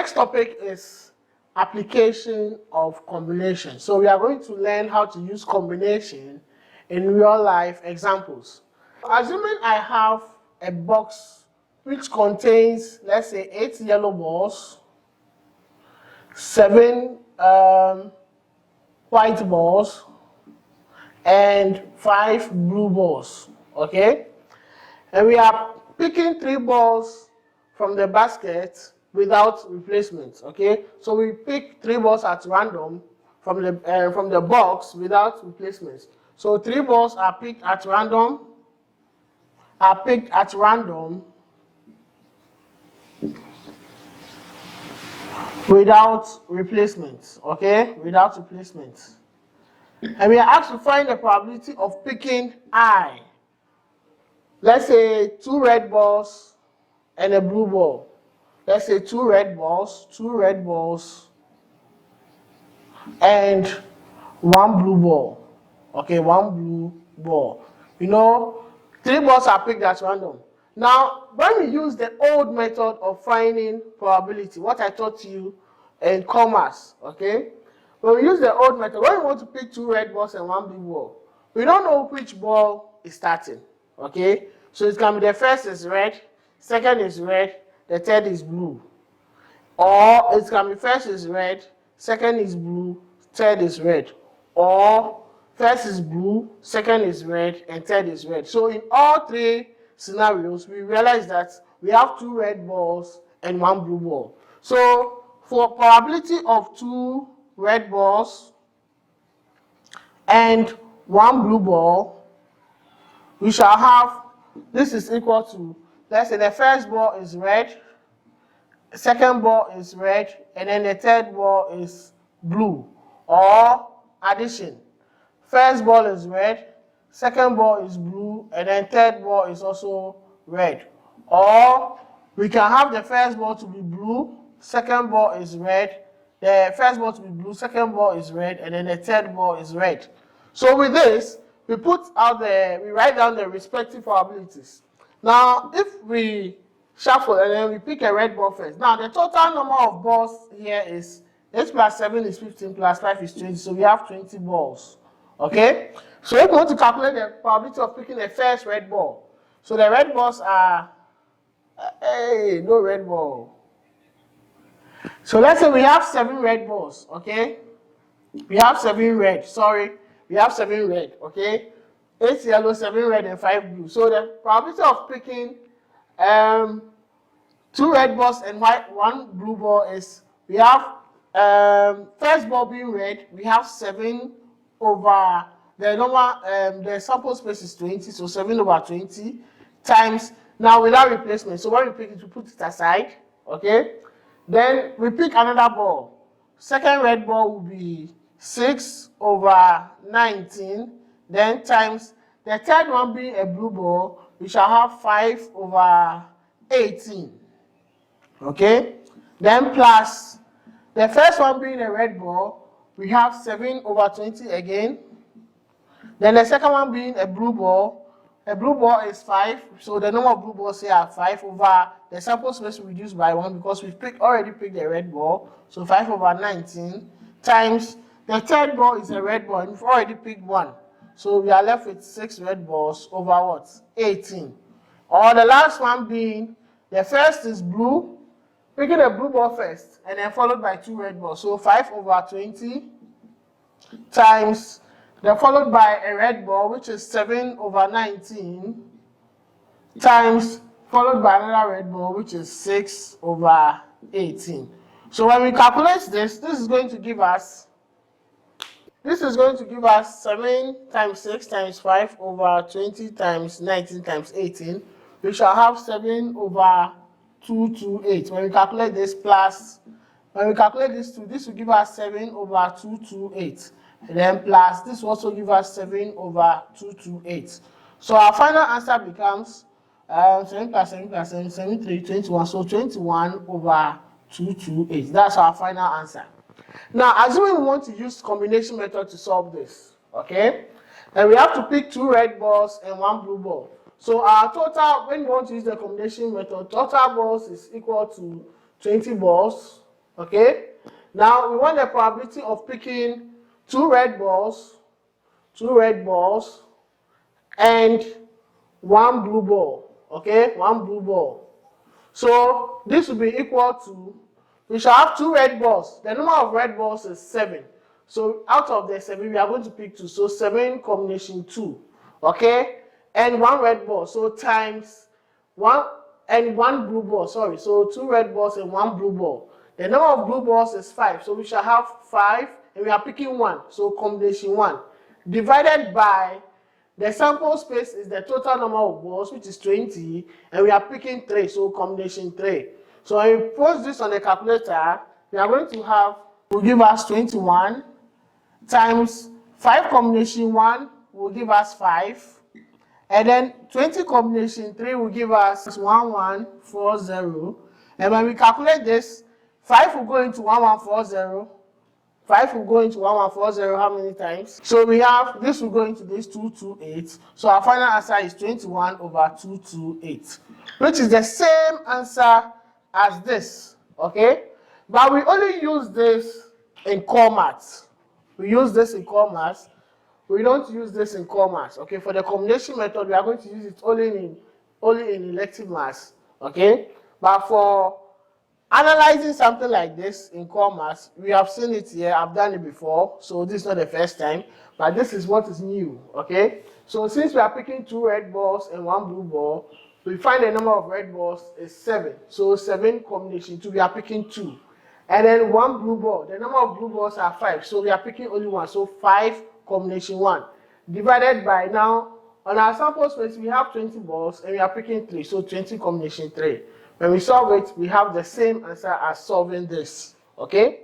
next topic is application of combination. So we are going to learn how to use combination in real life examples. Assuming I have a box which contains, let's say, 8 yellow balls, 7 white balls, and 5 blue balls, okay? And we are picking 3 balls from the basket without replacement, okay? So we pick 3 balls at random from the box without replacements. So 3 balls are picked at random, without replacements, okay? Without replacements. And we are asked to find the probability of picking I. Let's say 2 red balls and a blue ball. Let's say 2 red balls, and 1 blue ball. Okay, 1 blue ball. You know, 3 balls are picked at random. Now, when we use the old method of finding probability, what I taught you in commerce, okay? When we use the old method, when we want to pick 2 red balls and 1 blue ball, we don't know which ball is starting, okay? So it can be the first is red, second is red, the third is blue. Or it can be first is red, second is blue, third is red. Or first is blue, second is red, and third is red. So in all 3 scenarios, we realize that we have 2 red balls and 1 blue ball. So for probability of 2 red balls and 1 blue ball, we shall have, this is equal to, let's say the first ball is red, the second ball is red, and then the third ball is blue. Or addition. First ball is red, second ball is blue, and then third ball is also red. Or we can have the first ball to be blue, second ball is red, the first ball to be blue, second ball is red, and then the third ball is red. So with this, we write down the respective probabilities. Now, if we shuffle and then we pick a red ball first. Now, the total number of balls here is 8 plus 7 is 15 plus 5 is 20, so we have 20 balls. Okay? So if we want to calculate the probability of picking the first red ball, so the red balls are, no red ball. So let's say we have 7 red balls, okay? We have 7 red, okay? 8 yellow, 7 red, and 5 blue. So the probability of picking 2 red balls and 1 blue ball is, we have first ball being red, we have 7 over the normal, the sample space is 20, so 7 over 20 times, now without replacement. So when we pick it, we put it aside, okay? Then we pick another ball. Second red ball will be 6 over 19, then times the third one being a blue ball, we shall have 5 over 18. Okay? Then plus the first one being a red ball, we have 7 over 20 again. Then the second one being a blue ball is 5, so the number of blue balls here are 5 over the sample space reduced by 1 because we already picked the red ball, so 5 over 19 times the third ball is a red ball and we've already picked 1. So we are left with 6 red balls over what? 18. Or the last one being, the first is blue, picking a blue ball first, and then followed by 2 red balls. So 5 over 20 times, then followed by a red ball, which is 7 over 19, times, followed by another red ball, which is 6 over 18. So when we calculate this, this is going to give us 7 times 6 times 5 over 20 times 19 times 18. We shall have 7 over 228. When we calculate this plus, when we calculate this 2, this will give us 7 over 228. And then plus, this will also give us 7 over 228. So our final answer becomes 7 plus 7 plus 7, 7, 3, 21. So 21 over 228. That's our final answer. Now, assuming we want to use combination method to solve this, okay? And we have to pick 2 red balls and 1 blue ball. So our total, when we want to use the combination method, total balls is equal to 20 balls, Okay. Now we want the probability of picking two red balls, and one blue ball. Okay, one blue ball. So this will be equal to, we shall have two red balls. The number of red balls is 7. So out of the 7, we are going to pick 2. So 7 combination 2. Okay, and one red ball. So times 1 and one blue ball. Sorry. So 2 red balls and 1 blue ball. The number of blue balls is 5. So we shall have 5, and we are picking 1. So combination 1 divided by the sample space is the total number of balls, which is 20, and we are picking 3, so combination 3. So when we post this on the calculator, we are going to have, will give us 21 times 5 combination 1 will give us 5, and then 20 combination 3 will give us 1140. And when we calculate this, 5 will go into 1140. 5 will go into 1140 how many times? So we have, this will go into this 228. So our final answer is 21 over 228, which is the same answer as this, okay? But we only use this in core maths. We use this in core maths. We don't use this in core maths, okay? For the combination method, we are going to use it only in elective maths, okay? But for analyzing something like this in core maths, we have seen it here. I've done it before, so this is not the first time, but this is what is new, okay? So since we are picking 2 red balls and 1 blue ball, we find the number of red balls is 7. So 7 combination 2, we are picking 2. And then 1 blue ball, the number of blue balls are 5, so we are picking only 1. So 5 combination 1 divided by, now on our sample space we have 20 balls and we are picking 3, so 20 combination 3. When we solve it, we have the same answer as solving this, okay?